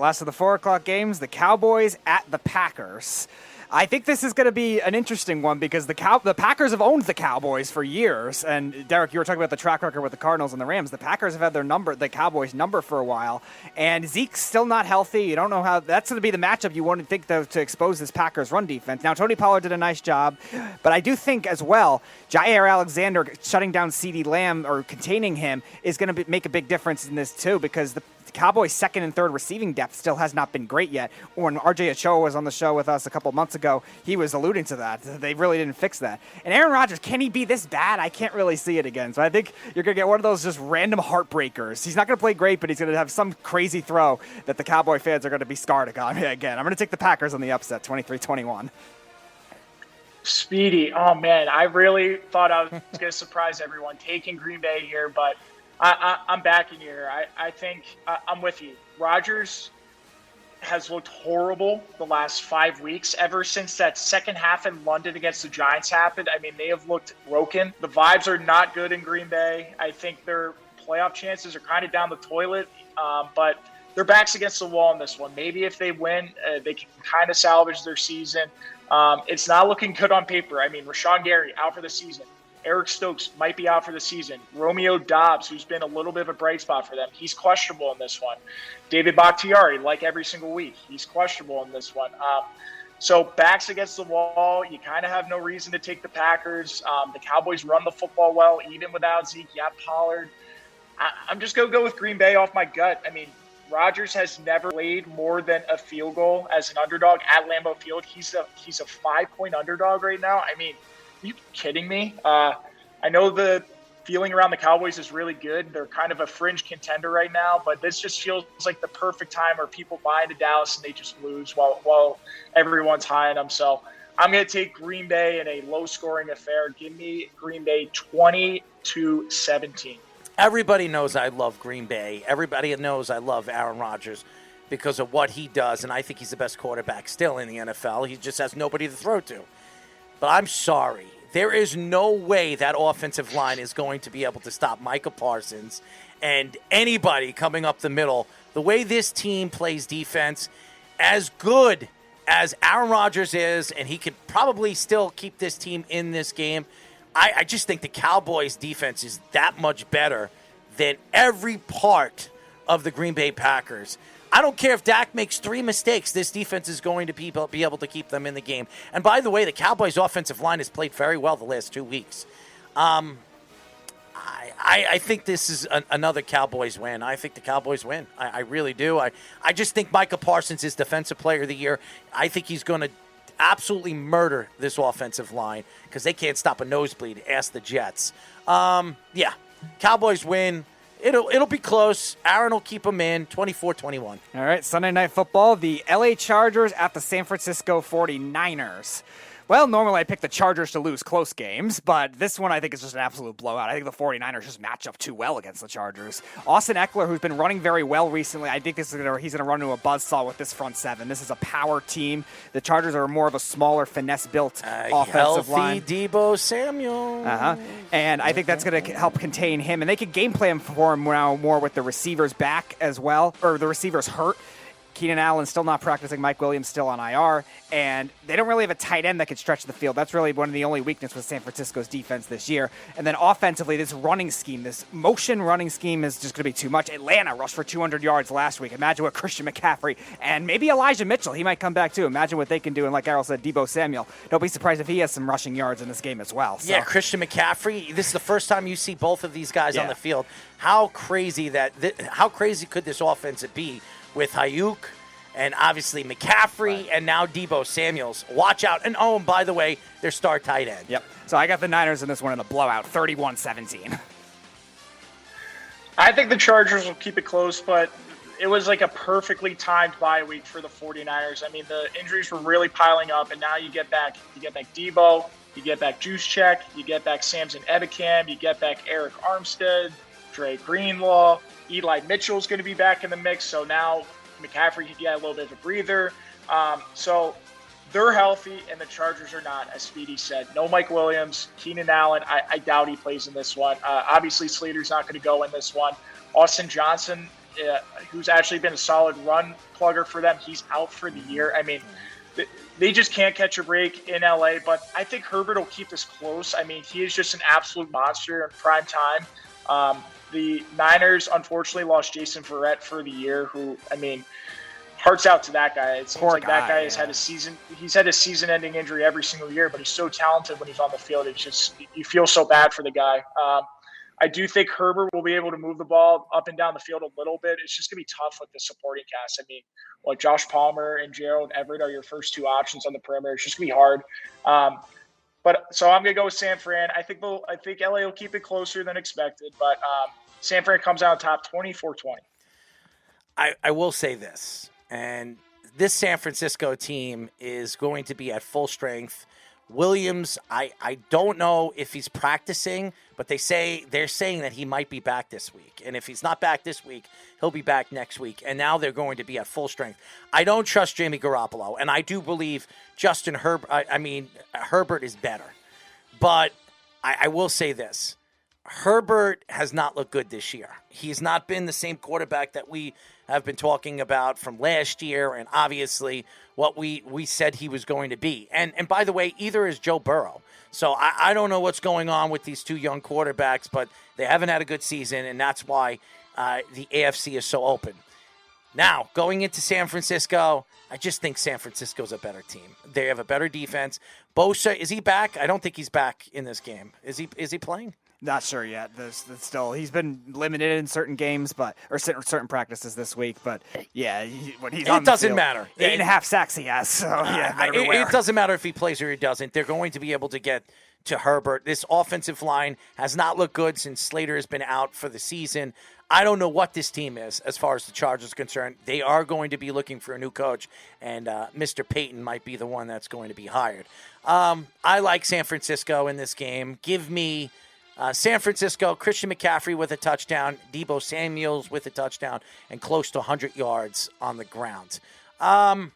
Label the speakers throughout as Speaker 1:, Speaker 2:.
Speaker 1: last of the 4 o'clock games, the Cowboys at the Packers. I think this is going to be an interesting one because the Packers have owned the Cowboys for years. And Derek, you were talking about the track record with the Cardinals and the Rams. The Packers have had the Cowboys number for a while. And Zeke's still not healthy. You don't know how that's going to be the matchup you want to think to expose this Packers run defense. Now, Tony Pollard did a nice job, but I do think as well, Jair Alexander shutting down CeeDee Lamb or containing him is going to make a big difference in this too, because the Cowboys' second and third receiving depth still has not been great yet. When RJ Ochoa was on the show with us a couple months ago, he was alluding to that. They really didn't fix that. And Aaron Rodgers, can he be this bad? I can't really see it again. So I think you're going to get one of those just random heartbreakers. He's not going to play great, but he's going to have some crazy throw that the Cowboy fans are going to be scarred again. I'm going to take the Packers on the upset, 23-21.
Speaker 2: Speedy, oh man, I really thought I was going to surprise everyone taking Green Bay here, but I'm backing you here. I think I'm with you. Rodgers has looked horrible the last 5 weeks. Ever since that second half in London against the Giants happened, I mean, they have looked broken. The vibes are not good in Green Bay. I think their playoff chances are kind of down the toilet, but their back's against the wall in this one. Maybe if they win, they can kind of salvage their season. It's not looking good on paper. I mean, Rashawn Gary out for the season. Eric Stokes might be out for the season. Romeo Doubs, who's been a little bit of a bright spot for them, he's questionable in this one. David Bakhtiari, like every single week, he's questionable in this one. So backs against the wall. You kind of have no reason to take the Packers. The Cowboys run the football well, even without Zeke. You have Pollard. I'm just going to go with Green Bay off my gut. I mean, Rodgers has never played more than a field goal as an underdog at Lambeau Field. He's a 5-point underdog right now. I mean, are you kidding me? I know the feeling around the Cowboys is really good. They're kind of a fringe contender right now, but this just feels like the perfect time where people buy into Dallas and they just lose while everyone's high on them. So I'm going to take Green Bay in a low-scoring affair. Give me Green Bay 20-17.
Speaker 3: Everybody knows I love Green Bay. Everybody knows I love Aaron Rodgers because of what he does, and I think he's the best quarterback still in the NFL. He just has nobody to throw to. But I'm sorry. There is no way that offensive line is going to be able to stop Micah Parsons and anybody coming up the middle. The way this team plays defense, as good as Aaron Rodgers is, and he could probably still keep this team in this game, I just think the Cowboys' defense is that much better than every part of the Green Bay Packers. I don't care if Dak makes 3 mistakes. This defense is going to be able to keep them in the game. And by the way, the Cowboys' offensive line has played very well the last 2 weeks. I think this is another Cowboys win. I think the Cowboys win. I really do. I just think Micah Parsons is Defensive Player of the Year. I think he's going to absolutely murder this offensive line because they can't stop a nosebleed. Ask the Jets. Yeah, Cowboys win. It'll be close. Aaron will keep them in 24-21.
Speaker 1: All right, Sunday Night Football, the LA Chargers at the San Francisco 49ers. Well, normally I pick the Chargers to lose close games, but this one I think is just an absolute blowout. I think the 49ers just match up too well against the Chargers. Austin Eckler, who's been running very well recently, I think he's going to run into a buzzsaw with this front seven. This is a power team. The Chargers are more of a smaller, finesse-built offensive line.
Speaker 3: Healthy Deebo Samuel.
Speaker 1: And I think that's going to help contain him. And they could game plan for him now more with the receivers back as well, or the receivers hurt. Keenan Allen still not practicing. Mike Williams still on IR. And they don't really have a tight end that can stretch the field. That's really one of the only weaknesses with San Francisco's defense this year. And then offensively, this running scheme, this motion running scheme is just going to be too much. Atlanta rushed for 200 yards last week. Imagine what Christian McCaffrey and maybe Elijah Mitchell, he might come back too. Imagine what they can do. And like Errol said, Deebo Samuel. Don't be surprised if he has some rushing yards in this game as well. So.
Speaker 3: Yeah, Christian McCaffrey. This is the first time you see both of these guys on the field. How crazy how crazy could this offense be with Hayuk and obviously McCaffrey and now Deebo Samuels? Watch out. And by the way, their star tight end.
Speaker 1: Yep. So I got the Niners in this one in a blowout, 31-17.
Speaker 2: I think the Chargers will keep it close, but it was like a perfectly timed bye week for the 49ers. I mean, the injuries were really piling up, and now you get back Deebo, you get back Juszczyk, you get back Samson Ebukam, you get back Eric Armstead, Dre Greenlaw, Eli Mitchell's going to be back in the mix, so now McCaffrey could get a little bit of a breather. So they're healthy, and the Chargers are not, as Speedy said. No Mike Williams. Keenan Allen, I doubt he plays in this one. Obviously, Slater's not going to go in this one. Austin Johnson who's actually been a solid run plugger for them, he's out for the year. I mean, they just can't catch a break in LA, but I think Herbert will keep this close. I mean, he is just an absolute monster in prime time. The Niners, unfortunately, lost Jason Verrett for the year, who, I mean, hearts out to that guy. It seems like that guy has had he's had a season-ending injury every single year, but he's so talented when he's on the field. It's just, you feel so bad for the guy. I do think Herbert will be able to move the ball up and down the field a little bit. It's just going to be tough with the supporting cast. I mean, Josh Palmer and Gerald Everett are your first two options on the perimeter. It's just going to be hard. But so I'm going to go with San Fran. I think LA will keep it closer than expected, but San Fran comes out on top 24-20.
Speaker 3: I will say this, and this San Francisco team is going to be at full strength. Williams, I don't know if he's practicing, but they're saying that he might be back this week. And if he's not back this week, he'll be back next week. And now they're going to be at full strength. I don't trust Jimmy Garoppolo, and I do believe Herbert is better. But I will say this. Herbert has not looked good this year. He's not been the same quarterback that we have been talking about from last year, and obviously what we said he was going to be. And by the way, either is Joe Burrow. So I don't know what's going on with these two young quarterbacks, but they haven't had a good season, and that's why the AFC is so open. Now, going into San Francisco, I just think San Francisco's a better team. They have a better defense. Bosa, is he back? I don't think he's back in this game. Is he playing?
Speaker 1: Not sure yet. He's been limited in certain games, or certain practices this week. But yeah, when he's on the field, it doesn't matter. 8.5 sacks he has. So yeah,
Speaker 3: it doesn't matter if he plays or he doesn't. They're going to be able to get to Herbert. This offensive line has not looked good since Slater has been out for the season. I don't know what this team is as far as the Chargers are concerned. They are going to be looking for a new coach, and Mr. Payton might be the one that's going to be hired. I like San Francisco in this game. Give me San Francisco, Christian McCaffrey with a touchdown, Deebo Samuels with a touchdown, and close to 100 yards on the ground. I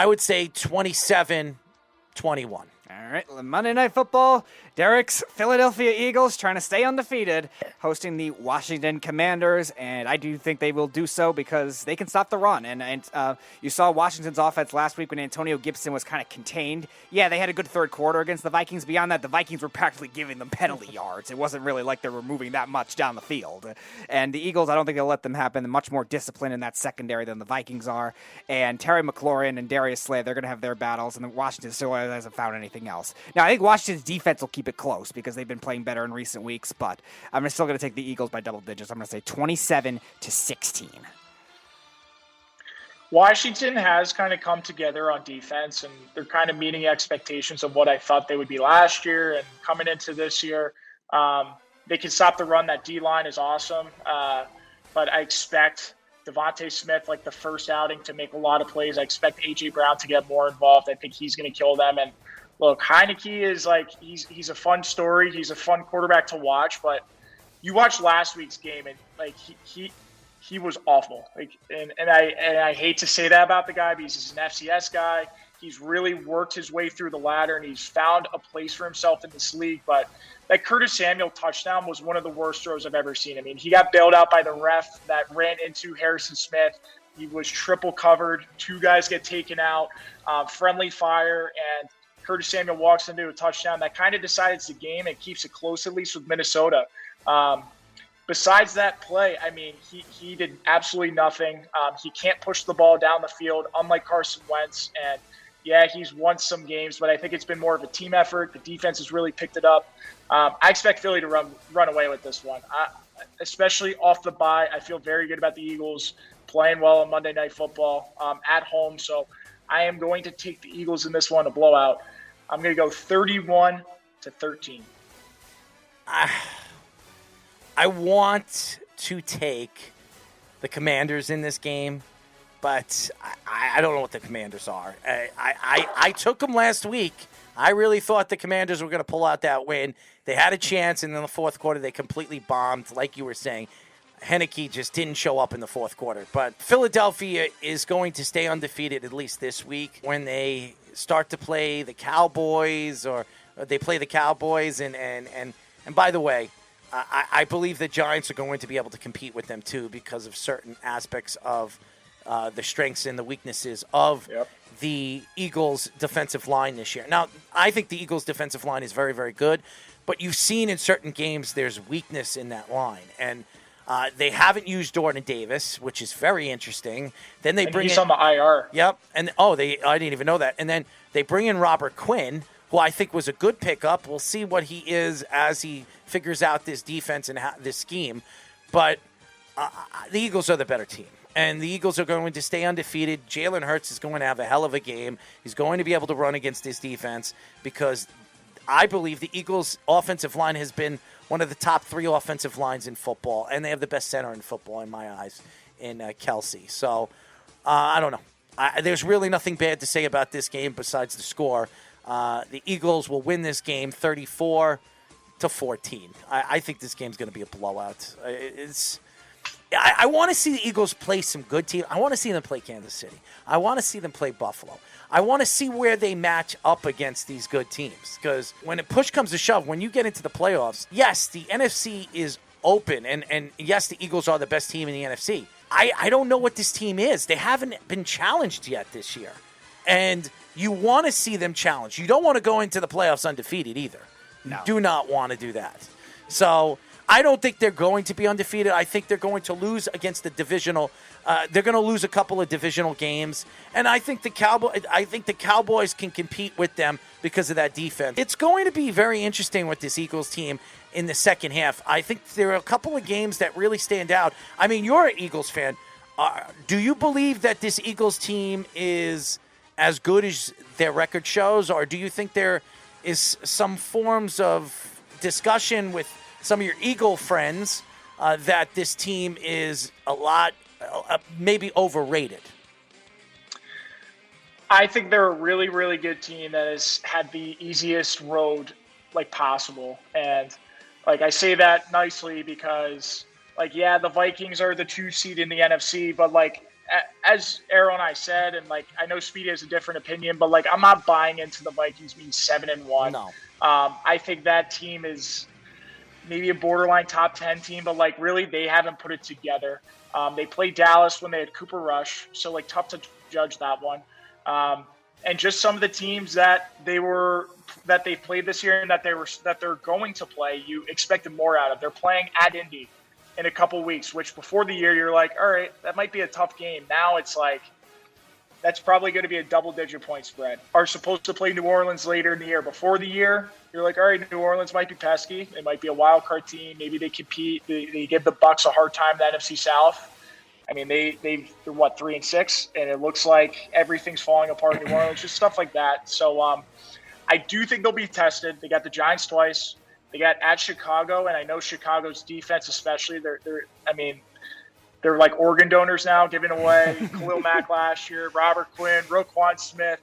Speaker 3: would say 27-21.
Speaker 1: All right, Monday Night Football. Derek's Philadelphia Eagles trying to stay undefeated, hosting the Washington Commanders, and I do think they will do so because they can stop the run. And you saw Washington's offense last week when Antonio Gibson was kind of contained. Yeah, they had a good third quarter against the Vikings. Beyond that, the Vikings were practically giving them penalty yards. It wasn't really like they were moving that much down the field. And the Eagles, I don't think they'll let them happen. They're much more disciplined in that secondary than the Vikings are. And Terry McLaurin and Darius Slay, they're going to have their battles, and Washington still hasn't found anything else. Now, I think Washington's defense will keep it close because they've been playing better in recent weeks, but I'm still going to take the Eagles by double digits. I'm going to say 27-16.
Speaker 2: Washington has kind of come together on defense, and they're kind of meeting expectations of what I thought they would be last year and coming into this year. They can stop the run. That D-line is awesome, but I expect Devontae Smith, like the first outing, to make a lot of plays. I expect A.J. Brown to get more involved. I think he's going to kill them, and look, Heineke is he's a fun story. He's a fun quarterback to watch, but you watched last week's game and he was awful. And I hate to say that about the guy because he's an FCS guy. He's really worked his way through the ladder and he's found a place for himself in this league. But that Curtis Samuel touchdown was one of the worst throws I've ever seen. I mean, he got bailed out by the ref that ran into Harrison Smith. He was triple covered. Two guys get taken out, friendly fire, and Curtis Samuel walks into a touchdown that kind of decides the game and keeps it close, at least with Minnesota. Besides that play, I mean, he did absolutely nothing. He can't push the ball down the field, unlike Carson Wentz. And, yeah, he's won some games, but I think it's been more of a team effort. The defense has really picked it up. I expect Philly to run away with this one, especially off the bye. I feel very good about the Eagles playing well on Monday Night Football at home. So I am going to take the Eagles in this one, a blowout. I'm going to go 31-13.
Speaker 3: I want to take the Commanders in this game, but I don't know what the Commanders are. I took them last week. I really thought the Commanders were going to pull out that win. They had a chance, and in the fourth quarter, they completely bombed, like you were saying. Heineke just didn't show up in the fourth quarter. But Philadelphia is going to stay undefeated at least this week when they start to play the Cowboys, or they play the Cowboys. And by the way, I believe the Giants are going to be able to compete with them too because of certain aspects of the strengths and the weaknesses of the Eagles' defensive line this year. Now, I think the Eagles' defensive line is very, very good, but you've seen in certain games there's weakness in that line, and they haven't used Jordan Davis, which is very interesting. Then they bring
Speaker 2: he's on the IR.
Speaker 3: Yep, and I didn't even know that. And then they bring in Robert Quinn, who I think was a good pickup. We'll see what he is as he figures out this defense and this scheme. But the Eagles are the better team. And the Eagles are going to stay undefeated. Jalen Hurts is going to have a hell of a game. He's going to be able to run against this defense because I believe the Eagles' offensive line has been one of the top 3 offensive lines in football, and they have the best center in football in my eyes in Kelsey. So I don't know. There's really nothing bad to say about this game besides the score. The Eagles will win this game 34-14. I think this game's going to be a blowout. I want to see the Eagles play some good teams. I want to see them play Kansas City. I want to see them play Buffalo. I want to see where they match up against these good teams. Because when a push comes to shove, when you get into the playoffs, yes, the NFC is open. And yes, the Eagles are the best team in the NFC. I don't know what this team is. They haven't been challenged yet this year. And you want to see them challenged. You don't want to go into the playoffs undefeated either. No. You do not want to do that. So I don't think they're going to be undefeated. I think they're going to lose against the divisional. They're going to lose a couple of divisional games, and I think the Cowboys can compete with them because of that defense. It's going to be very interesting with this Eagles team in the second half. I think there are a couple of games that really stand out. I mean, you're an Eagles fan. Do you believe that this Eagles team is as good as their record shows, or do you think there is some forms of discussion with some of your Eagle friends that this team is a lot maybe overrated?
Speaker 2: I think they're a really, really good team that has had the easiest road possible. And I say that nicely because the Vikings are the 2 seed in the NFC, but as Errol and I said, and I know Speedy has a different opinion, but I'm not buying into the Vikings being 7-1.
Speaker 3: No.
Speaker 2: I think that team is maybe a borderline top 10 team, but really they haven't put it together. They played Dallas when they had Cooper Rush, so tough to judge that one. And just some of the teams that they played this year and that they're going to play, you expected more out of. They're playing at Indy in a couple weeks, which before the year you're all right, that might be a tough game. Now it's that's probably going to be a double-digit point spread. Are supposed to play New Orleans later in the year. Before the year, you're all right, New Orleans might be pesky. They might be a wild card team. Maybe they compete. They give the Bucs a hard time in the NFC South. I mean, they're 3-6, and it looks like everything's falling apart in New Orleans, just stuff like that. So I do think they'll be tested. They got the Giants twice. They got at Chicago, and I know Chicago's defense especially. They're like organ donors now, giving away Khalil Mack last year, Robert Quinn, Roquan Smith.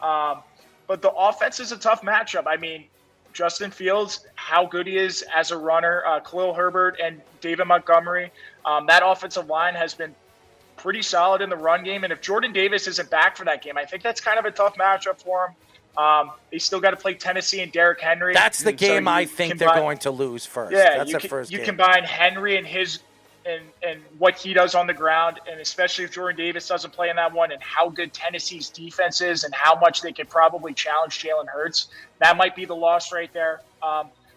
Speaker 2: But the offense is a tough matchup. I mean, Justin Fields, how good he is as a runner, Khalil Herbert and David Montgomery. That offensive line has been pretty solid in the run game. And if Jordan Davis isn't back for that game, I think that's kind of a tough matchup for him. They still got to play Tennessee and Derrick Henry.
Speaker 3: That's the game I think they're going to lose first.
Speaker 2: Yeah,
Speaker 3: that's their first game.
Speaker 2: You combine Henry and his and what he does on the ground, and especially if Jordan Davis doesn't play in that one, and how good Tennessee's defense is and how much they could probably challenge Jalen Hurts, that might be the loss right there.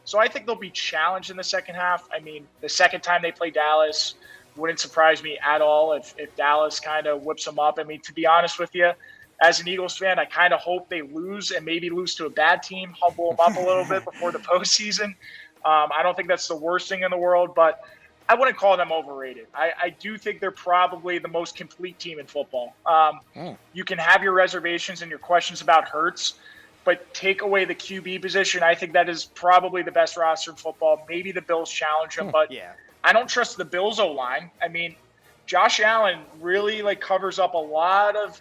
Speaker 2: So I think they'll be challenged in the second half. I mean, the second time they play Dallas wouldn't surprise me at all if Dallas kind of whips them up. I mean, to be honest with you, as an Eagles fan, I kind of hope they lose and maybe lose to a bad team, humble them up a little bit before the postseason. I don't think that's the worst thing in the world, but I wouldn't call them overrated. I do think they're probably the most complete team in football. You can have your reservations and your questions about Hurts, but take away the QB position. I think that is probably the best roster in football. Maybe the Bills challenge them, but I don't trust the Bills O-line. I mean, Josh Allen really covers up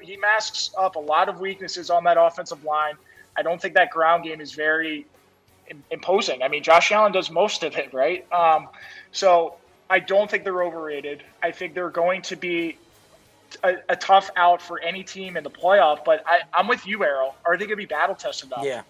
Speaker 2: he masks up a lot of weaknesses on that offensive line. I don't think that ground game is very imposing. I mean, Josh Allen does most of it, right? So I don't think they're overrated. I think they're going to be a tough out for any team in the playoff, but I'm with you, Errol. Are they going to be battle tested?
Speaker 3: Yeah,